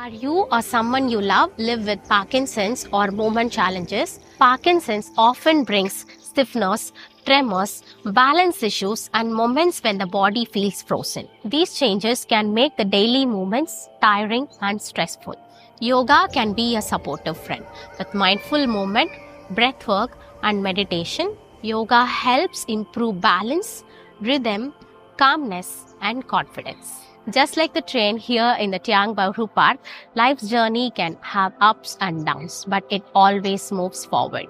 Are you or someone you love live with Parkinson's or movement challenges? Parkinson's often brings stiffness, tremors, balance issues, and moments when the body feels frozen. These changes can make the daily movements tiring and stressful. Yoga can be a supportive friend. With mindful movement, breath work, and meditation, yoga helps improve balance, rhythm, calmness, and confidence. Just like the train here in the Tiong Bahru Park, life's journey can have ups and downs, but it always moves forward.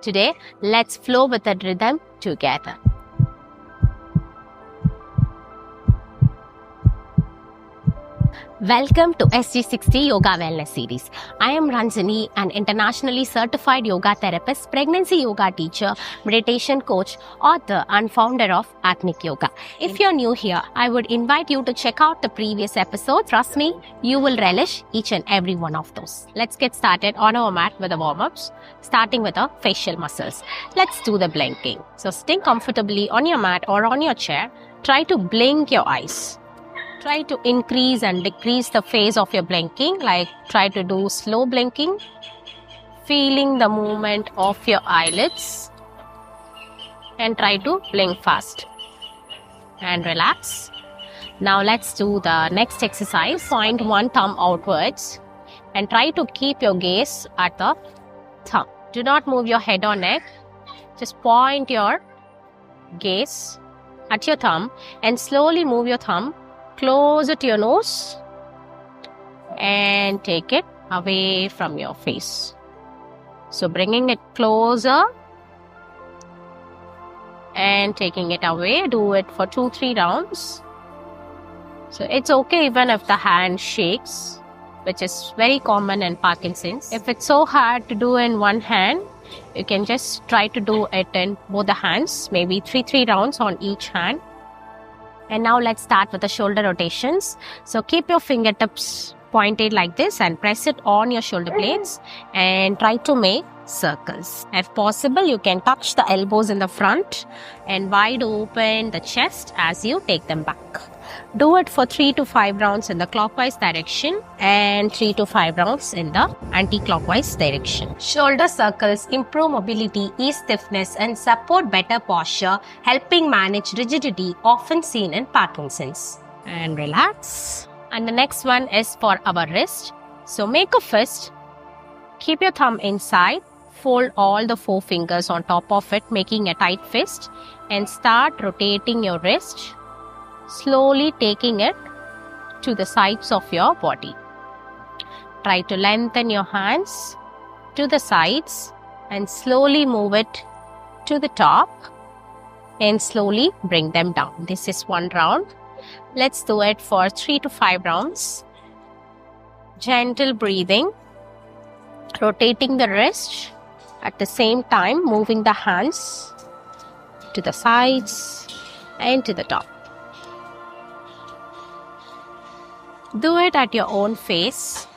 Today, let's flow with the rhythm together. Welcome to SG60 Yoga Wellness Series. I am Ranjani, an internationally certified yoga therapist, pregnancy yoga teacher, meditation coach, author and founder of Atmic Yoga. If you're new here, I would invite you to check out the previous episodes. Trust me, you will relish each and every one of those. Let's get started on our mat with the warm-ups, starting with our facial muscles. Let's do the blinking. So sitting comfortably on your mat or on your chair, try to blink your eyes. Try to increase and decrease the phase of your blinking, like try to do slow blinking, feeling the movement of your eyelids, and try to blink fast and relax. Now let's do the next exercise. Point one thumb outwards and try to keep your gaze at the thumb. Do not move your head or neck. Just point your gaze at your thumb and slowly move your thumb closer to your nose and take it away from your face. So bringing it closer and taking it away. Do it for 2-3 rounds. So it's okay even if the hand shakes, which is very common in Parkinson's. If it's so hard to do in one hand, you can just try to do it in both the hands, maybe 3 rounds on each hand. And now let's start with the shoulder rotations. So keep your fingertips pointed like this and press it on your shoulder blades and try to make circles. If possible, you can touch the elbows in the front and wide open the chest as you take them back. Do it for 3 to 5 rounds in the clockwise direction and 3 to 5 rounds in the anti-clockwise direction. Shoulder circles improve mobility, ease stiffness, and support better posture, helping manage rigidity often seen in Parkinson's. And relax. And the next one is for our wrist. So make a fist. Keep your thumb inside. Fold all the 4 fingers on top of it, making a tight fist. And start rotating your wrist, slowly taking it to the sides of your body. Try to lengthen your hands to the sides and slowly move it to the top and slowly bring them down. This is 1 round. Let's do it for 3 to 5 rounds. Gentle breathing, rotating the wrist at the same time, moving the hands to the sides and to the top. Do it at your own pace,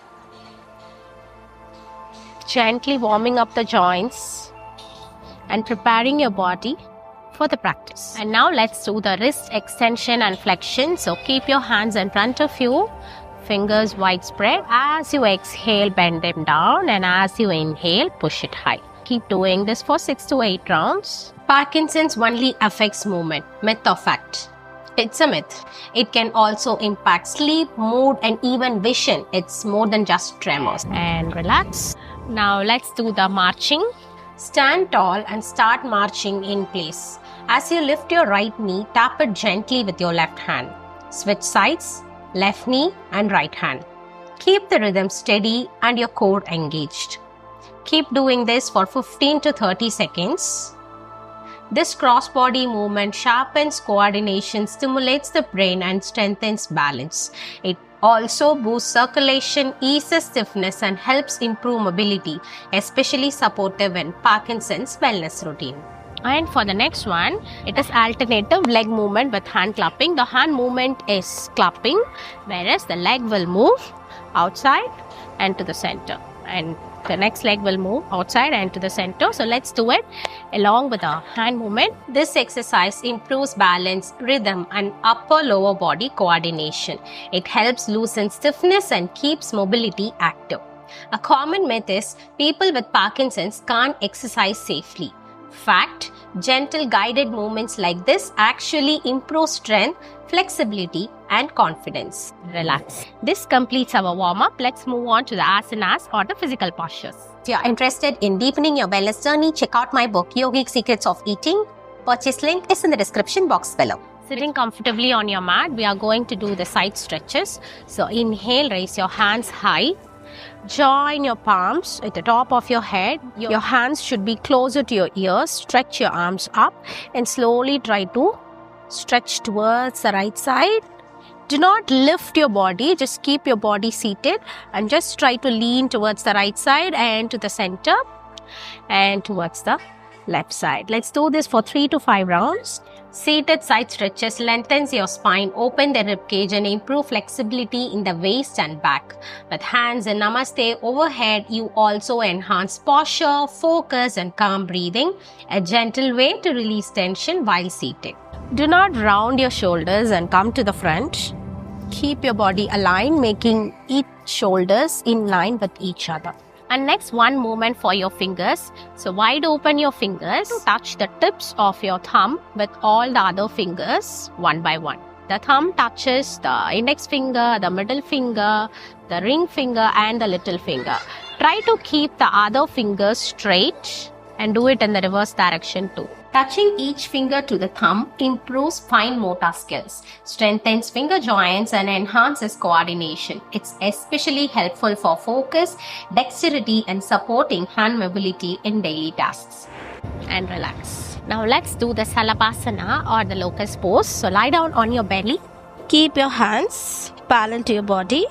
gently warming up the joints and preparing your body for the practice. And now let's do the wrist extension and flexion. So keep your hands in front of you, fingers widespread. As you exhale, bend them down, and as you inhale, push it high. Keep doing this for 6 to 8 rounds. Parkinson's only affects movement. Myth or fact? It's a myth. It can also impact sleep, mood, and even vision. It's more than just tremors. And relax. Now let's do the marching. Stand tall and start marching in place. As you lift your right knee, tap it gently with your left hand. Switch sides, left knee and right hand. Keep the rhythm steady and your core engaged. Keep doing this for 15 to 30 seconds. This cross-body movement sharpens coordination, stimulates the brain, and strengthens balance. It also boosts circulation, eases stiffness, and helps improve mobility, especially supportive in Parkinson's wellness routine. And for the next one, it is alternative leg movement with hand clapping. The hand movement is clapping, whereas the leg will move outside and to the center. And The next leg will move outside and to the center. So let's do it along with our hand movement. This exercise improves balance, rhythm and upper lower body coordination. It helps loosen stiffness and keeps mobility active. A common myth is people with Parkinson's can't exercise safely. Fact, gentle guided movements like this actually improve strength, flexibility and confidence. Relax. This completes our warm-up. Let's move on to the asanas or the physical postures. If you are interested in deepening your wellness journey, check out my book, Yogic Secrets of Eating. Purchase link is in the description box below. Sitting comfortably on your mat, we are going to do the side stretches. So inhale, raise your hands high. Join your palms at the top of your head. Your hands should be closer to your ears. Stretch your arms up and slowly try to stretch towards the right side. Do not lift your body. Just keep your body seated and just try to lean towards the right side and to the center and towards the left side. Let's do this for 3 to 5 rounds. Seated side stretches lengthens your spine, open the rib cage and improve flexibility in the waist and back. With hands in Namaste overhead, you also enhance posture, focus and calm breathing, a gentle way to release tension while seated. Do not round your shoulders and come to the front. Keep your body aligned, making each shoulders in line with each other. And next, one movement for your fingers. So wide open your fingers, touch the tips of your thumb with all the other fingers one by one. The thumb touches the index finger, the middle finger, the ring finger and the little finger. Try to keep the other fingers straight and do it in the reverse direction too. Touching each finger to the thumb improves fine motor skills, strengthens finger joints and enhances coordination. It's especially helpful for focus, dexterity and supporting hand mobility in daily tasks. And relax. Now let's do the Salabhasana or the locust pose. So lie down on your belly. Keep your hands parallel to your body.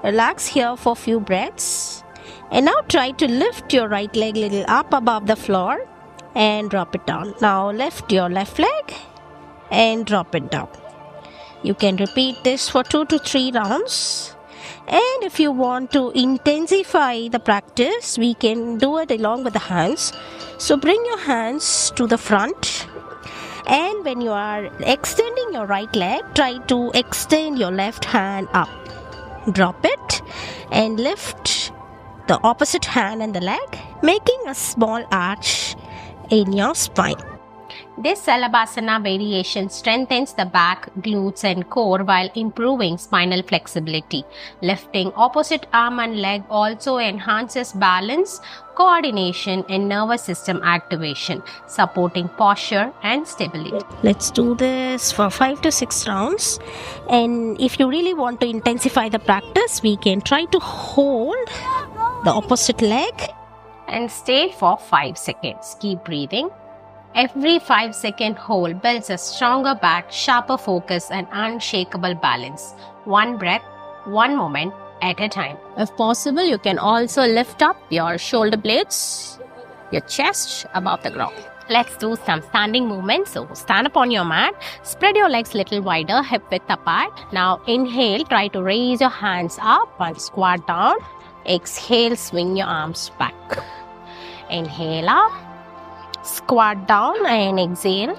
Relax here for a few breaths. And now try to lift your right leg a little up above the floor and drop it down. Now lift your left leg and drop it down. You can repeat this for 2 to 3 rounds. And if you want to intensify the practice, we can do it along with the hands. So bring your hands to the front. And when you are extending your right leg, try to extend your left hand up. Drop it and lift the opposite hand and the leg, making a small arch in your spine. This Salabhasana variation strengthens the back, glutes and core while improving spinal flexibility. Lifting opposite arm and leg also enhances balance, coordination and nervous system activation, supporting posture and stability. Let's do this for 5 to 6 rounds. And if you really want to intensify the practice, we can try to hold the opposite leg and stay for 5 seconds. Keep breathing. Every 5-second hold builds a stronger back, sharper focus and unshakable balance. One breath, one moment at a time. If possible, you can also lift up your shoulder blades, your chest above the ground. Let's do some standing movements. So stand up on your mat, spread your legs little wider, hip width apart. Now inhale, try to raise your hands up and squat down. Exhale, swing your arms back. Inhale up, squat down and exhale,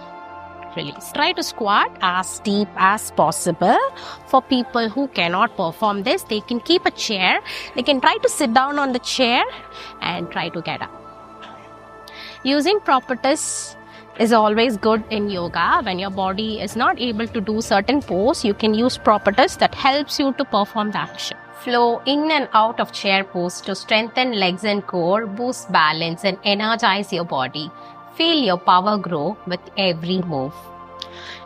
release. Try to squat as deep as possible. For people who cannot perform this, they can keep a chair. They can try to sit down on the chair and try to get up. Using properties is always good in yoga. When your body is not able to do certain pose, you can use properties that helps you to perform the action. Flow in and out of chair pose to strengthen legs and core, boost balance and energize your body. Feel your power grow with every move.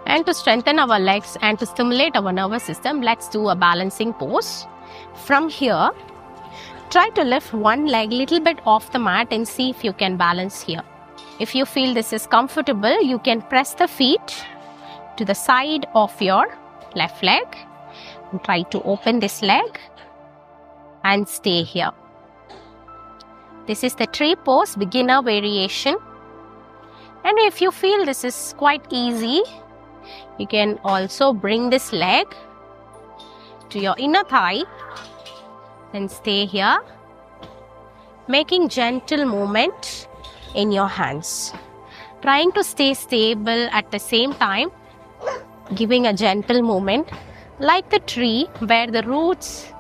And to strengthen our legs and to stimulate our nervous system, let's do a balancing pose. From here, try to lift one leg little bit off the mat and see if you can balance here. If you feel this is comfortable, you can press the feet to the side of your left leg and try to open this leg and stay here. This is the tree pose, beginner variation. And if you feel this is quite easy, you can also bring this leg to your inner thigh and stay here making gentle movement in your hands. Trying to stay stable at the same time, giving a gentle movement like the tree where the roots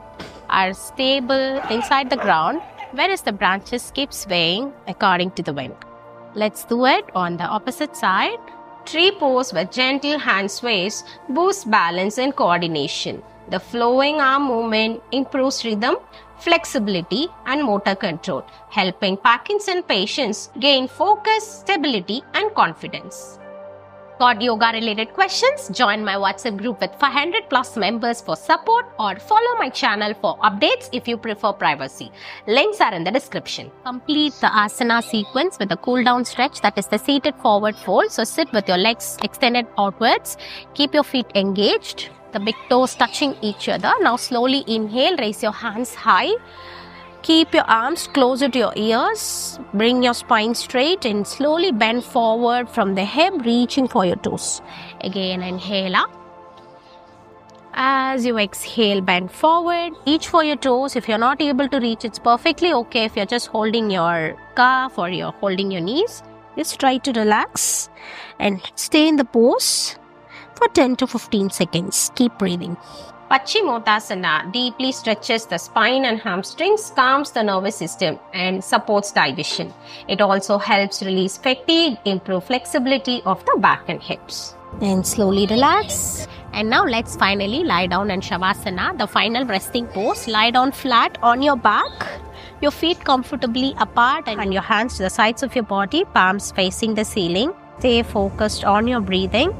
are stable inside the ground, whereas the branches keep swaying according to the wind. Let's do it on the opposite side. Tree pose with gentle hand sways boosts balance and coordination. The flowing arm movement improves rhythm, flexibility, and motor control, helping Parkinson patients gain focus, stability, and confidence. Got yoga related questions? Join my WhatsApp group with 500 plus members for support, or follow my channel for updates if you prefer privacy. Links are in the description. Complete the asana sequence with a cool down stretch, that is the seated forward fold. So sit with your legs extended outwards. Keep your feet engaged, the big toes touching each other. Now slowly inhale, raise your hands high. Keep your arms closer to your ears. Bring your spine straight and slowly bend forward from the hip, reaching for your toes. Again, inhale up. As you exhale, bend forward. Reach for your toes. If you're not able to reach, it's perfectly okay. If you're just holding your calf or you're holding your knees, just try to relax and stay in the pose for 10 to 15 seconds. Keep breathing. Paschimottanasana deeply stretches the spine and hamstrings, calms the nervous system, and supports digestion. It also helps release fatigue, improve flexibility of the back and hips. Then slowly relax. And now let's finally lie down in Shavasana, the final resting pose. Lie down flat on your back, your feet comfortably apart and your hands to the sides of your body, palms facing the ceiling. Stay focused on your breathing.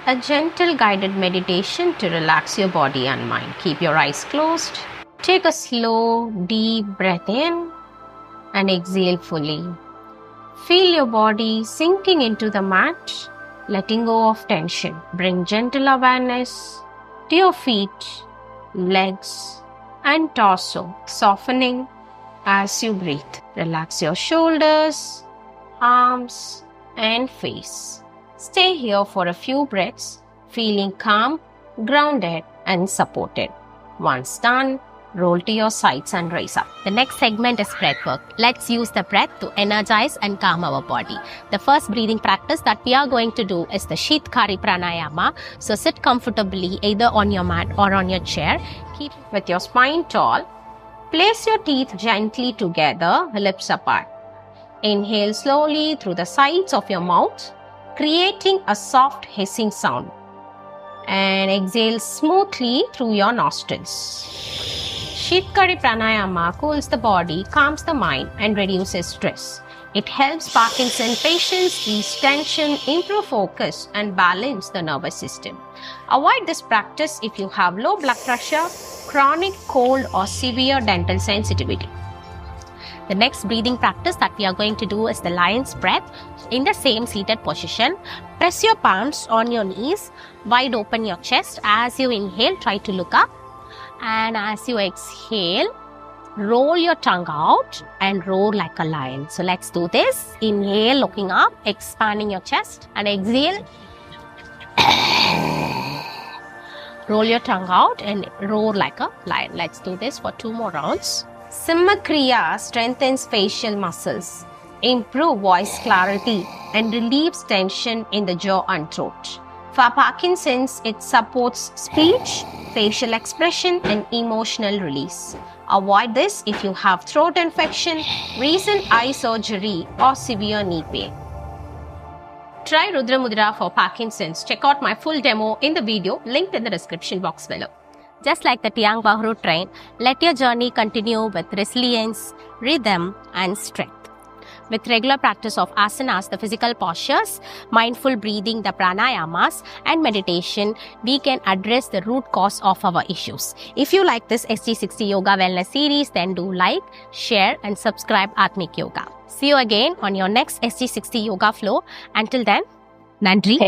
A gentle guided meditation to relax your body and mind. Keep your eyes closed. Take a slow, deep breath in and exhale fully. Feel your body sinking into the mat, letting go of tension. Bring gentle awareness to your feet, legs, and torso, softening as you breathe. Relax your shoulders, arms, and face. Stay here for a few breaths, feeling calm, grounded, and supported. Once done, roll to your sides and rise up. The next segment is breath work. Let's use the breath to energize and calm our body. The first breathing practice that we are going to do is the Shitkari Pranayama. So sit comfortably either on your mat or on your chair. Keep with your spine tall. Place your teeth gently together, lips apart. Inhale slowly through the sides of your mouth, creating a soft hissing sound, and exhale smoothly through your nostrils. Shitkari Pranayama cools the body, calms the mind, and reduces stress. It helps Parkinson patients release tension, improve focus, and balance the nervous system. Avoid this practice if you have low blood pressure, chronic cold, or severe dental sensitivity. The next breathing practice that we are going to do is the lion's breath. In the same seated position, press your palms on your knees, wide open your chest. As you inhale, try to look up. And as you exhale, roll your tongue out and roar like a lion. So let's do this. Inhale, looking up, expanding your chest, and exhale. Roll your tongue out and roar like a lion. Let's do this for 2 more rounds. Simmakriya strengthens facial muscles, improves voice clarity, and relieves tension in the jaw and throat. For Parkinson's, it supports speech, facial expression, and emotional release. Avoid this if you have throat infection, recent eye surgery, or severe knee pain. Try Rudra Mudra for Parkinson's. Check out my full demo in the video linked in the description box below. Just like the Tiong Bahru train, let your journey continue with resilience, rhythm, and strength. With regular practice of asanas, the physical postures, mindful breathing, the pranayamas, and meditation, we can address the root cause of our issues. If you like this SG60 Yoga Wellness series, then do like, share, and subscribe Atmik Yoga. See you again on your next SG60 Yoga flow. Until then, Nandri.